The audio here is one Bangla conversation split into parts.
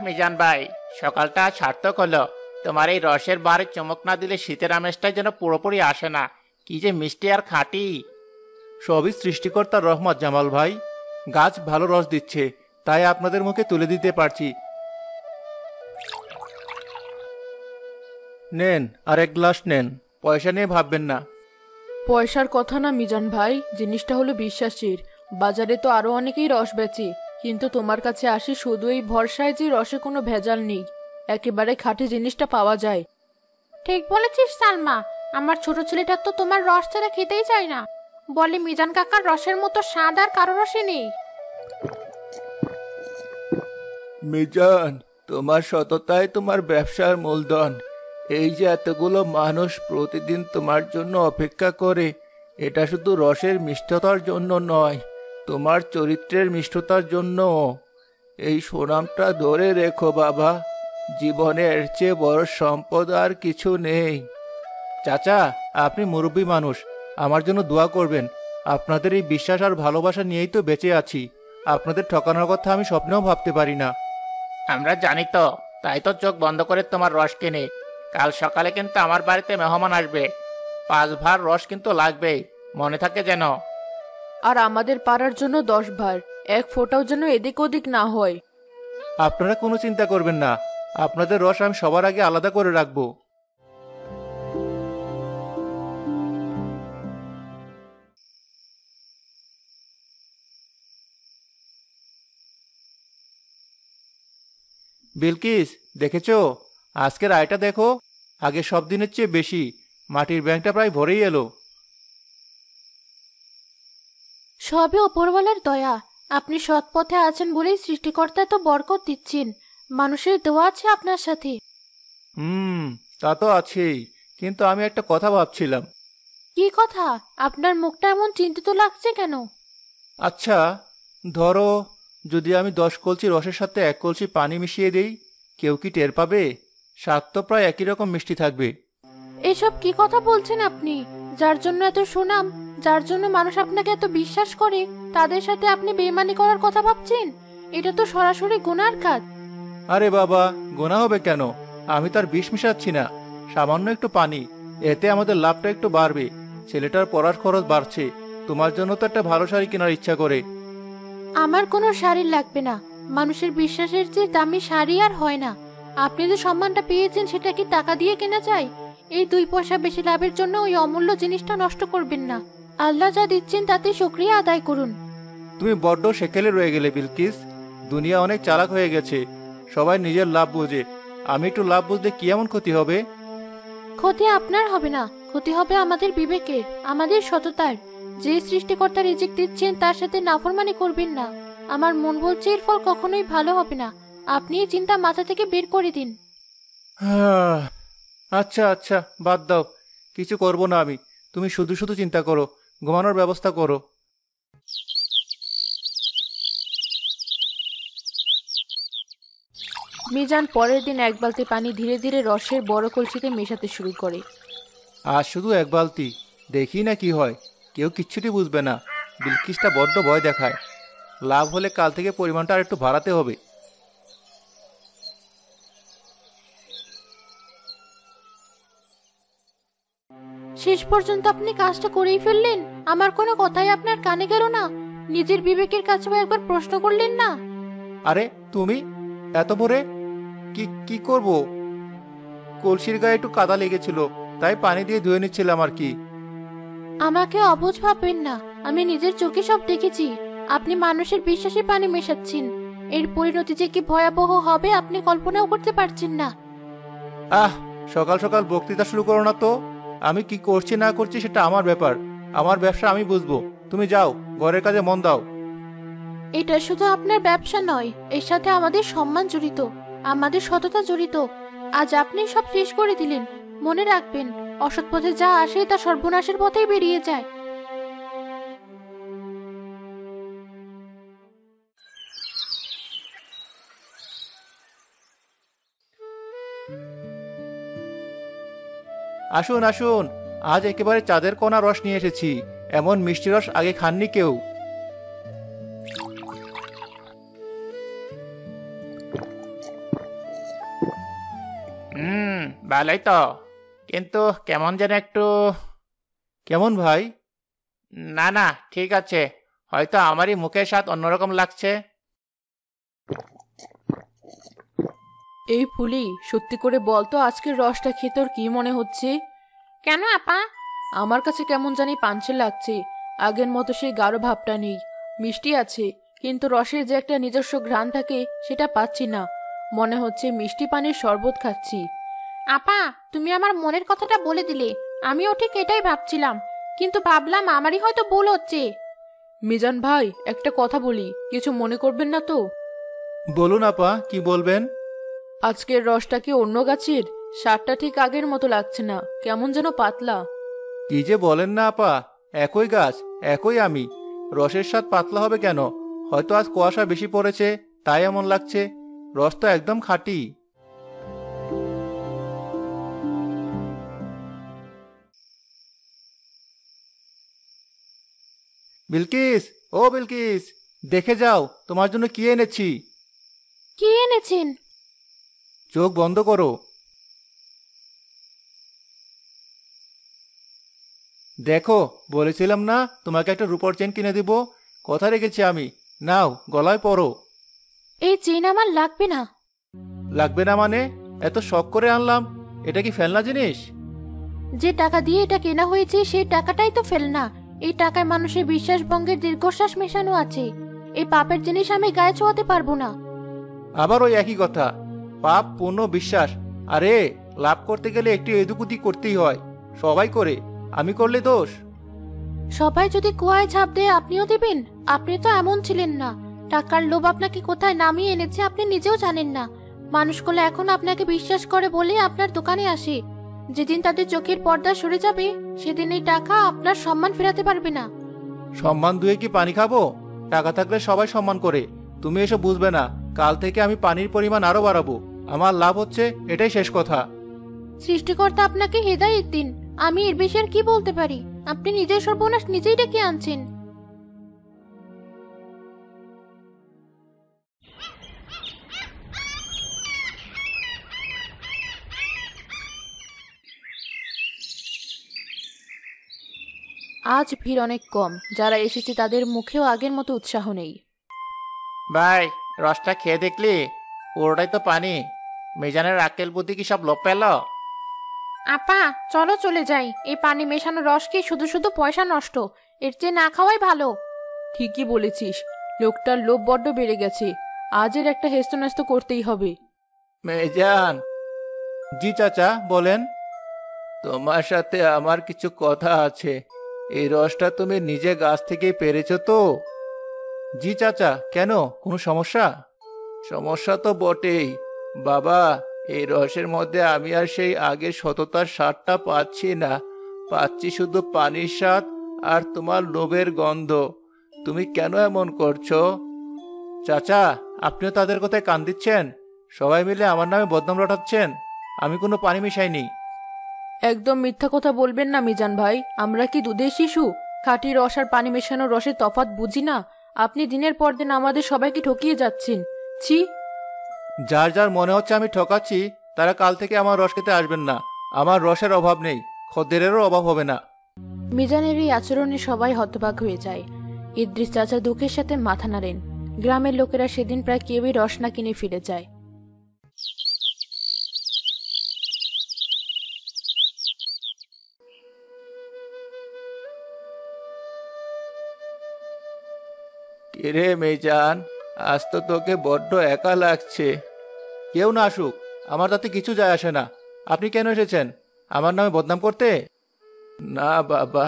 মিজান ভাই, সকালটা আজ সার্থক হলো। তোমার এই রসের বারে চমক না দিলে শীতের আমেজটা যেন পুরোপুরি আসে না। কি যে মিষ্টি আর খাঁটি! সবই সৃষ্টিকর্তার রহমত জামাল ভাই। গাছ ভালো রস দিচ্ছে, তাই আপনাদের মুখে তুলে দিতে পারছি। নেন, আর এক গ্লাস নেন। পয়সা নিয়ে ভাববেন না। পয়সার কথা না মিজান ভাই, জিনিসটা হলো বিশ্বাসের। বাজারে তো আরো অনেকেই রস বেচে, কিন্তু তোমার কাছে আসি শুধু এই ভরসায় যে রসে কোনো ভেজাল নেই, একেবারে খাঁটি জিনিসটা পাওয়া যায়। ঠিক বলেছিস সালমা। আমার ছোট ছেলেটা তো তোমার রস ছাড়া খেতেই চায় না। বলে মিজান কাকার রসের মতো স্বাদ আর কারো রসে নেই। মিজান, তোমার সততাই তোমার ব্যবসার মূলধন। এই যে এতগুলো মানুষ প্রতিদিন তোমার জন্য অপেক্ষা করে, এটা শুধু রসের মিষ্টতার জন্য নয়, তোমার চরিত্রের মিষ্টতার জন্য। এই সুনামটা ধরে রেখো বাবা। জীবনে এর চেয়ে বড় সম্পদ আর কিছু নেই। চাচা, আপনি মুরব্বী মানুষ, আমার জন্য দোয়া করবেন। আপনাদের এই বিশ্বাস আর ভালোবাসা নিয়েই তো বেঁচে আছি। আপনাদের ঠকানোর কথা আমি স্বপ্নেও ভাবতে পারি না। আমরা জানি তো, তাই তো চোখ বন্ধ করে তোমার রস কিনে। কাল সকালে কিন্তু আমার বাড়িতে মেহমান আসবে। 5 ভার রস কিন্তু লাগবেই, মনে থাকে যেন। আর আমাদের পাড়ার জন্য 10 ভার, এক ফোঁটাও যেন এদিক ওদিক না হয়। আপনারা কোনো চিন্তা করবেন না, আপনাদের রস আমি সবার আগে আলাদা করে রাখবো। বিলকিস, দেখেছো? আজকের আয়টা দেখো, আগে সব দিনের চেয়ে বেশি। মাটির ব্যাংকটা প্রায় ভরেই এলো। সবই ওপরওয়ালার দয়া। আপনি সৎ পথে আছেন বলেই সৃষ্টিকর্তা তো বরকত দিচ্ছেন। মানুষের দোয়া আছে আপনার সাথে। তা তো আছেই, কিন্তু আমি একটা কথা ভাবছিলাম। কি কথা? আপনার মুখটা এমন চিন্তিত লাগছে কেন? আচ্ছা, ধরো যদি আমি 10 কলসি রসের সাথে 1 কলসি পানি মিশিয়ে দেই, কেউ কি টের পাবে? স্বাদ তো প্রায় একই রকম মিষ্টি থাকবে। এসব কি কথা বলছেন আপনি? যার জন্য এত সুনাম, যার জন্য মানুষ আপনাকে এত বিশ্বাস করে, তাদের সাথে আপনি বেইমানি করার কথা ভাবছেন? এটা তো সরাসরি গুনার কাজ। আরে বাবা, গোনা হবে কেন? আমি তার বিষ মিশাচ্ছি না, সামান্য একটু পানি। এতে আমাদের লাভটা একটু বাড়বে। ছেলেটার পড়ার খরচ বাড়ছে, তোমার জন্য তো একটা ভালো শাড়ি কেনার ইচ্ছা করে। আমার কোনো শাড়ি লাগবে না। মানুষের বিশ্বাসের চেয়ে দামি শাড়ি আর হয় না। আপনি যে সম্মানটা পেয়েছেন সেটা কি টাকা দিয়ে কেনা যায়? এই 2 পয়সা বেশি লাভের জন্য ওই অমূল্য জিনিসটা নষ্ট করবেন না। আল্লাহ যা দিচ্ছেন তাতে শুকরিয়া আদায় করুন। তুমি বড্ড সেকেলে রয়ে গেলে বিলকিস। দুনিয়া অনেক চালাক হয়ে গেছে, সবাই নিজের লাভ বোঝে। আমি একটু লাভ বুঝলে কি এমন ক্ষতি হবে? ক্ষতি আপনার হবে না, ক্ষতি হবে আমাদের বিবেকের, আমাদের সততার। যে সৃষ্টিকর্তা রিজিক দিচ্ছেন তার সাথে নাফরমানি করবেন না। আমার মন বলছে এর ফল কখনোই ভালো হবে না। আপনি এই চিন্তা মাথা থেকে বের করে দিন। আচ্ছা আচ্ছা, বাদ দাও, কিছু করব না আমি। তুমি শুধু শুধু চিন্তা করো, ঘুমানোর ব্যবস্থা করো। মিজান পরের দিন 1 বালতি পানি ধীরে ধীরে রসের বড় কলসিতে মেশাতে শুরু করে। আজ শুধু 1 বালতি, দেখি না কি হয়। কেউ কিচ্ছুটি বুঝবে না। বিলকিসটা বড্ড ভয় দেখায়। লাভ হলে কাল থেকে পরিমাণটা আর একটু বাড়াতে হবে। শেষ পর্যন্ত আপনি কাজটা করেই ফেললেন। আমার কোনো কথাই আপনার কানে গেল না। নিজের বিবেকের কাছেও একবার প্রশ্ন করলেন না? আরে তুমি এত ভোরে কি কি করব? কলসির গায়ে একটু কাদা লেগেছিল, তাই পানি দিয়ে ধুয়ে নিচ্ছিলাম আর কি। আমাকে অবুঝ ভাববেন না। আমি নিজের চোখে সব দেখেছি। আপনি মানুষের বিশ্বাসে পানি মেশাচ্ছেন। এর পরিণতি যে কি ভয়াবহ হবে আপনি কল্পনাও করতে পারছেন না। আহ, সকাল সকাল বক্তৃতা শুরু করো না তো। আমি কি করছি না করছি সেটা আমার ব্যাপার। আমার ব্যবসা আমি বুঝবো। তুমি যাও, ঘরের কাজে মন দাও। এটা শুধু আপনার ব্যবসা নয়, এর সাথে আমাদের সম্মান জড়িত, আমাদের সততা জড়িত। আজ আপনি সব শেষ করে দিলেন। মনে রাখবেন, অসৎ পথে যা আসে তা সর্বনাশের পথেই বেরিয়ে যায়। আসুন আসুন, আজ একেবারে চাঁদের কোনা রস নিয়ে এসেছি। এমন মিষ্টি রস আগে খাননি কেউ। ভালোই তো, কিন্তু কেমন যেন একটু। কেমন ভাই? না না, ঠিক আছে, হয়তো আমারই মুখের স্বাদ অন্যরকম লাগছে। এই ফুলি, সত্যি করে বল তো আজকের রসটা খেয়ে তোর কি মনে হচ্ছে? কেন আপা? আমার কাছে কেমন জানি পাঞ্চে লাগছে। আগের মতো সেই গাঢ় ভাবটা নেই। মিষ্টি আছে, কিন্তু রসের যে একটা নিজস্ব ঘ্রাণ থাকে সেটা পাচ্ছি না। মনে হচ্ছে মিষ্টি পানির শরবত খাচ্ছি। আপা, তুমি আমার মনের কথাটা বলে দিলে। আমিও ঠিক এটাই ভাবছিলাম, কিন্তু ভাবলাম আমারই হয়তো ভুল হচ্ছে। মিজান ভাই, একটা কথা বলি, কিছু মনে করবেন না তো? বলুন আপা, কি বলবেন? আজকের রসটা কি অন্য গাছের? স্বাদটা ঠিক আগের মতো লাগছে না, কেমন যেন পাতলা। কি যে বলেন না আপা, একই গাছ, একই আমি। রসের স্বাদ পাতলা হবে কেন? হয়তো আজ কুয়াশা বেশি পড়েছে, তাই এমন লাগছে। রস তো একদম খাঁটি। বিলকিস, ও বিলকিস, দেখে যাও তোমার জন্য কি এনেছি। কি এনেছেন? চোখ বন্ধ করো। দেখো, বলেছিলাম না তোমাকে একটা রূপোর চেন কিনে দিব? কথা রেখেছি আমি। নাও, গলায় পরো। এই চেন আমার লাগবে না। লাগবে না মানে? এত শখ করে আনলাম, এটা কি ফেলনা জিনিস? যে টাকা দিয়ে এটা কেনা হয়েছে সেই টাকাটাই তো ফেলনা। এই টাকায় মানুষের বিশ্বাস ভঙ্গের দীর্ঘশ্বাস মেশানো আছে। এই পাপের জিনিস আমি গায়ে ছোঁয়াতে পারবো না। আবার ওই একই কথা, পাপ পুণ্য বিশ্বাস। আরে, লাভ করতে গেলে একটু এদিকুদি করতেই হয়, সবাই করে, আমি করলে দোষ? সবাই যদি কুয়ায় ঝাঁপ দেয় আপনিও দিবেন? আপনি তো এমন ছিলেন না। টাকার লোভ আপনাকে কোথায় নামিয়ে এনেছে আপনি নিজেও জানেন না। মানুষগুলো এখন আপনাকে বিশ্বাস করে বলে আপনার দোকানে আসে। যেদিন তাদের চোখের পর্দা সরে যাবে সেদিন এই টাকা আপনার সম্মান ফেরাতে পারবে না। সম্মান দুয়ে কি পানি খাবো? টাকা থাকলে সবাই সম্মান করে, তুমি এসব বুঝবে না। কাল থেকে আমি পানির পরিমাণ আরো বাড়াবো। আমার লাভ হচ্ছে, এটাই শেষ কথা। সৃষ্টিকর্তা আপনাকে হেদায়েত দিন। আমি এর বেশি আর কি বলতে পারি? আপনি নিজের সর্বনাশ নিজেই ডেকে আনছেন। আজ ভিড় অনেক কম, যারা এসেছে তাদের মুখেও আগের মতো উৎসাহ নেই। ভাই, রসটা খেয়ে দেখলি? পুরোটাই তো পানি। মিজানের আক্কেল বুদ্ধি কি সব লোপ পেল? আপা, চলো চলে যাই। এই পানি মেশানো রস কি শুধু শুধু পয়সা নষ্ট? এর চেয়ে না খাওয়াই ভালো। ঠিকই বলেছিস, লোকটার লোভ বড্ড বেড়ে গেছে। আজের একটা হেস্তনেস্ত করতেই হবে। মেজান। জি চাচা, বলেন। তোমার সাথে আমার কিছু কথা আছে। এই রসটা তুমি নিজে গাছ থেকে পেরেছো তো? জি চাচা, কেন, কোনো সমস্যা? সমস্যা তো বটেই বাবা। এই রসের মধ্যে আমি আর সেই আগের সততার স্বাদটা পাচ্ছি না। পাচ্ছি শুধু পানির স্বাদ আর তোমার লোভের গন্ধ। তুমি কেন এমন করছো? চাচা, আপনিও তাদের কথায় কান দিচ্ছেন? সবাই মিলে আমার নামে বদনাম রটাচ্ছেন। আমি কোনো পানি মিশাইনি। একদম মিথ্যা কথা বলবেন না মিজান ভাই, আমরা কি দুধের শিশু? খাঁটি রস আর পানি মেশানো রসের তফাৎ বুঝি না? আপনি দিনের পর দিন আমাদের সবাইকে ঠকিয়ে যাচ্ছেন। ছি! যার যার মনে হচ্ছে আমি ঠকাচ্ছি, তারা কাল থেকে আমার রস খেতে আসবেন না। আমার রসের অভাব নেই, খদ্দেরেরও অভাব হবে না। মিজানের এই আচরণে সবাই হতবাক হয়ে যায়। ইদ্রিস চাচা দুঃখের সাথে মাথা নাড়েন। গ্রামের লোকেরা সেদিন প্রায় কেউই রস না কিনে ফিরে যায়। কিরে মেজান, আজ তো তোকে বড্ড একা লাগছে। কেউ না আসুক, আমার তাতে কিছু যায় আসে না। আপনি কেন এসেছেন? আমার নামে বদনাম করতে? না বাবা,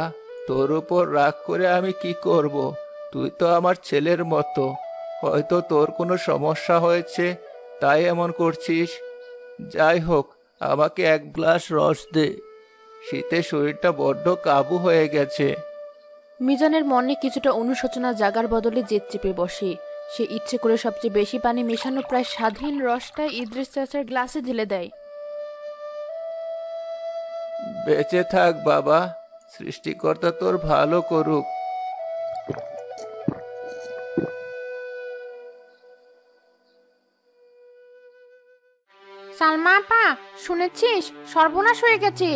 তোর উপর রাগ করে আমি কি করব? তুই তো আমার ছেলের মতো। হয়তো তোর কোনো সমস্যা হয়েছে, তাই এমন করছিস। যাই হোক, আমাকে এক গ্লাস রস দে। শীতে শরীরটা বড্ড কাবু হয়ে গেছে। মিজানের মনে কিছুটা অনুশোচনা জাগার বদলে জেদ চেপে বসে। সে ইচ্ছে করে সবচেয়ে বেশি পানি মেশানো প্রায় স্বাধীন রসটা ইদ্রিস চাচার গ্লাসে ঢেলে দেয়। বেঁচে থাক বাবা, সৃষ্টিকর্তা তোর ভালো করুক। সালমা আপা, শুনেছিস সর্বনাশ হয়ে গেছে?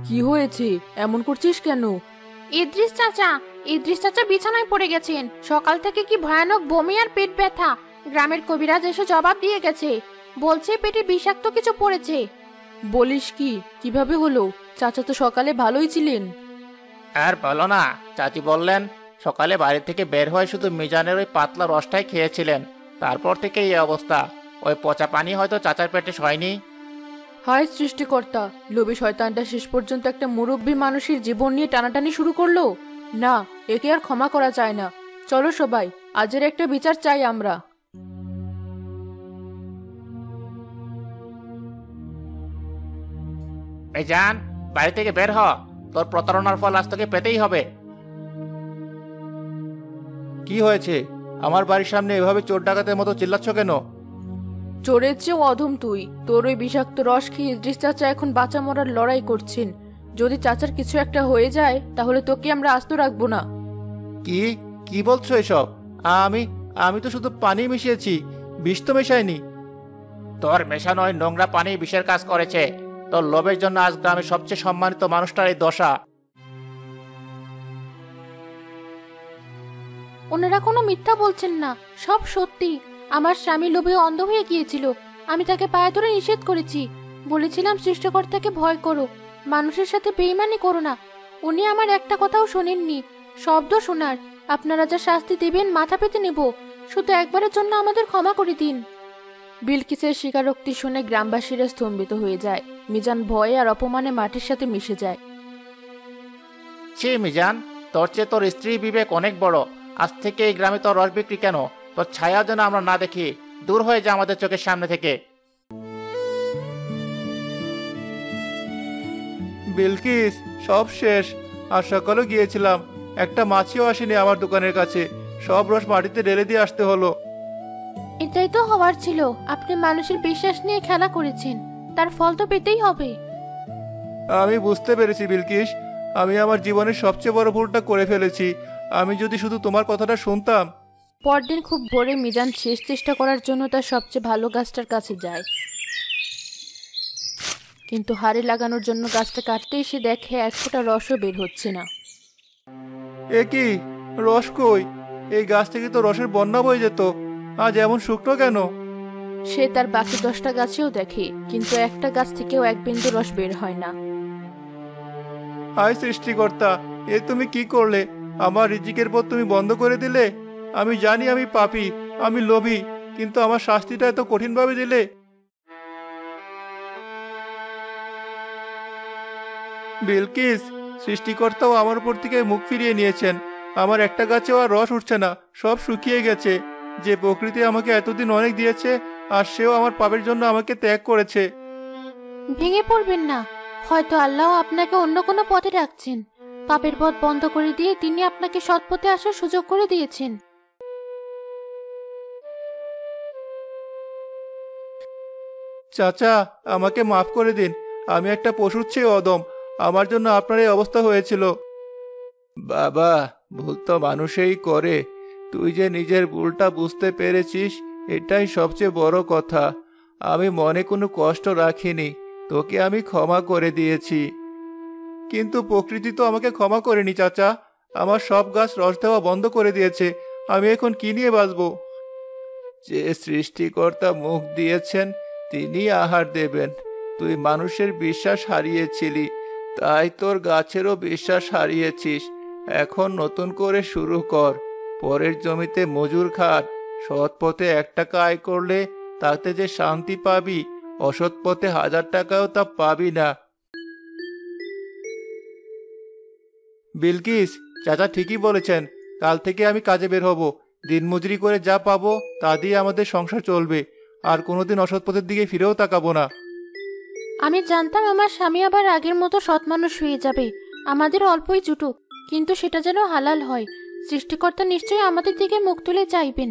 কি হয়েছে? এমন করছিস কেন? ইদ্রিস চাচা বিছানায় পড়ে গেছেন। সকাল থেকে কি ভয়ানক বমি আর পেট ব্যথা। গ্রামের কবিরাজ এসে জবাব দিয়ে গেছে, বলছে পেটে বিষাক্ত কিছু পড়েছে। বলিস কি? কিভাবে হলো? চাচা তো সকালে ভালোই ছিলেন। আর বলো না, চাচি বললেন সকালে বাড়ি থেকে বের হয়ে শুধু মিজানের ওই পাতলা রসটাই খেয়েছিলেন, তারপর থেকে এই অবস্থা। ওই পচা পানি হয়তো চাচার পেটে সয়নি। হায় সৃষ্টিকর্তা, লোভী শয়তানটা শেষ পর্যন্ত একটা মুরব্বী মানুষের জীবন নিয়ে টানাটানি শুরু করলো। না, একে আর ক্ষমা করা যায় না। চলো সবাই, আজের একটা বিচার চাই আমরা। মিজান, বাড়ি থেকে বের হ। তোর প্রতারণার ফল আজ তোকে পেতেই হবে। কি হয়েছে? আমার বাড়ির সামনে এভাবে চোর ডাকাতের মতো চিল্লাচ্ছ কেন? চোরের চেয়েও অধম তুই। তোর ওই বিষাক্ত রস খেয়ে ইদ্রিস চাচা এখন বাঁচা মরার লড়াই করছেন। যদি চাচার কিছু একটা হয়ে যায় তাহলে তোকে আমরা আস্ত রাখবো না। কি কি বলছো এসব? আমি আমি তো শুধু পানি মিশিয়েছি, বিষ তো মেশাইনি। তোর মেশানো ওই নোংরা পানি বিষের কাজ করেছে। তোর লোভের জন্য আজ গ্রামের সবচেয়ে সম্মানিত মানুষটার এই দশা। ওনারা কোনো মিথ্যা বলছেন না, সব সত্যি। আমার স্বামী লোভে অন্ধ হয়ে গিয়েছিল। আমি তাকে পায়ে ধরে নিষেধ করেছি। বলেছিলাম সৃষ্টিকর্তাকে ভয় করো, মানুষের সাথে বেইমানি করো না। উনি আমার একটা কথাও শোনেননি। শব্দ শোনার, আপনারা যা শাস্তি দেবেন মাথা পেতে নেব। শুধু একবারের জন্য আমাদের ক্ষমা করে দিন। বিলকিসের স্বীকারোক্তি শুনে গ্রামবাসীরা স্তম্ভিত হয়ে যায়। মিজান ভয়ে আর অপমানে মাটির সাথে মিশে যায়। ছি মিজান, তোর চেয়ে তোর স্ত্রী বিবেক অনেক বড়। আজ থেকে এই গ্রামে তোর রস বিক্রি কেন? তোর ছায়া যেন আমরা না দেখি। দূর হয়ে যা আমাদের চোখের সামনে থেকে। বিলকিস, সব শেষ। আর সকালেও গিয়েছিলাম, একটা মাছিও আসেনি আমার দোকানের কাছে। সব রস মাটিতে ঢেলে দিয়ে আসতে হলো। এটাই তো হওয়ার ছিল। আপনি মানুষের বিশ্বাস নিয়ে খেলা করেছেন, তার ফল তো পেতেই হবে। আমি বুঝতে পেরেছি বিলকিস, আমি আমার জীবনের সবচেয়ে বড় ভুলটা করে ফেলেছি। আমি যদি শুধু তোমার কথাটা শুনতাম। পরদিন খুব ভোরে মিজান শেষ চেষ্টা করার জন্য তার সবচেয়ে ভালো গাছটার কাছে যায়, কিন্তু হাড়ি লাগানোর জন্য গাছটা কাটতেই সে দেখে এক ফোঁটা রসও বের হচ্ছে না। এ কি? রস কই? এই গাছ থেকে তো রসের বন্যা বয়ে যেত। আজ এমন শুকনো কেন? সে তার বাকি 10টা গাছেও দেখে, কিন্তু একটা গাছ থেকেও এক বিন্দু রস বের হয় না। হায় সৃষ্টিকর্তা, এ তুমি কি করলে? আমার রিজিকের পথ তুমি বন্ধ করে দিলে। আমি জানি আমি পাপী, আমি লোভী, কিন্তু আমার শাস্তিটা এত কঠিনভাবে দিলে। বিলকিস, সৃষ্টিকর্তাও আমার উপর থেকে মুখ ফিরিয়ে নিয়েছেন। আমার একটা গাছেও আর রস উঠছে না, সব শুকিয়ে গেছে। যে প্রকৃতি আমাকে এতদিন অনেক দিয়েছে, আর সেও আমার পাপের জন্য আমাকে ত্যাগ করেছে। ভেঙে পড়বেন না, হয়তো আল্লাহ আপনাকে অন্য কোনো পথে রাখছেন। পাপের পথ বন্ধ করে দিয়ে তিনি আপনাকে সৎ পথে আসার সুযোগ করে দিয়েছেন। চাচা, আমাকে মাফ করে দিন। আমি একটা পশুর চেয়ে অদম। আমার জন্য আপনার এই অবস্থা হয়েছিল। বাবা, ভুল তো মানুষই করে। তুই যে নিজের ভুলটা বুঝতে পেরেছিস, এটাই সবচেয়ে বড় কথা। আমি মনে কোনো কষ্ট রাখিনি, তোকে আমি ক্ষমা করে দিয়েছি। কিন্তু প্রকৃতি তো আমাকে ক্ষমা করেনি চাচা। আমার সব গাছ রস দেওয়া বন্ধ করে দিয়েছে। আমি এখন কি নিয়ে বাঁচবো? যে সৃষ্টিকর্তা মুখ দিয়েছেন তিনি আহার দেবেন। তুই মানুষের বিশ্বাস হারিয়েছিলি, তাই তোর গাছেরও বিশ্বাস হারিয়েছিস। এখন নতুন করে শুরু কর। পরের জমিতে মজুর খাট। সৎ পথে 1 টাকা আয় করলে তাতে যে শান্তি পাবি, অসৎ পথে 1000 টাকাও তা পাবি না। বিলকিস, চাচা ঠিকই বলেছেন। কাল থেকে আমি কাজে বের হব। দিনমজুরি করে যা পাবো তা দিয়ে আমাদের সংসার চলবে। আর কোনোদিন অসৎ পথের দিকে ফিরেও তাকাবো না। আমি জানতাম আমার স্বামী আবার আগের মতো সৎ মানুষ হয়ে যাবে। আমাদের অল্পই জুটুক, কিন্তু সেটা যেন হালাল হয়। সৃষ্টিকর্তা নিশ্চয়ই আমাদের দিকে মুখ তুলে চাইবেন।